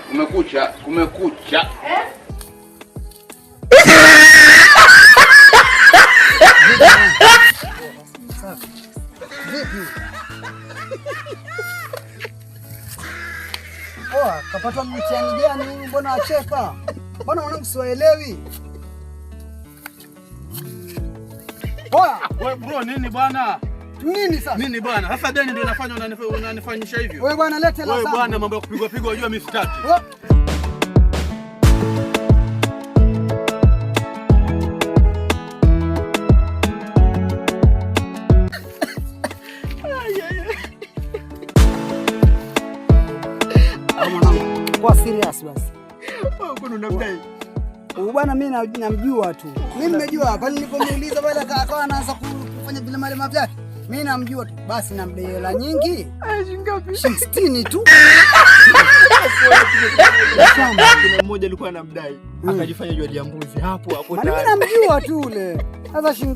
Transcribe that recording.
Kumekucha. Vipi? Poa, kapata mtihani gani huyu? Mbona acheka? Mbona mwanangu siwaelewi? Poa. Wewe bro, nini bwana? Nini sasa? Nini bwana? Sasa deni ndio unafanya unanifanyisha hivyo. Wewe bwana lete la zangu. Wewe bwana mambo ya kupigwa pigwa unajua mimi sitaki. Kwa serious basi. Wewe uko unamdai? Bwana mimi namjua tu. Mimi nimejua pale nilipomuuliza pale akawa anaanza kufanya vile malema vyake. Mimi namjua tu. Basi namdai hela nyingi. Ngapi? 60 tu. Kuna mmoja alikuwa anamdai akajifanya jua ya mbuzi hapo mimi namjua tu ule. Sasa 60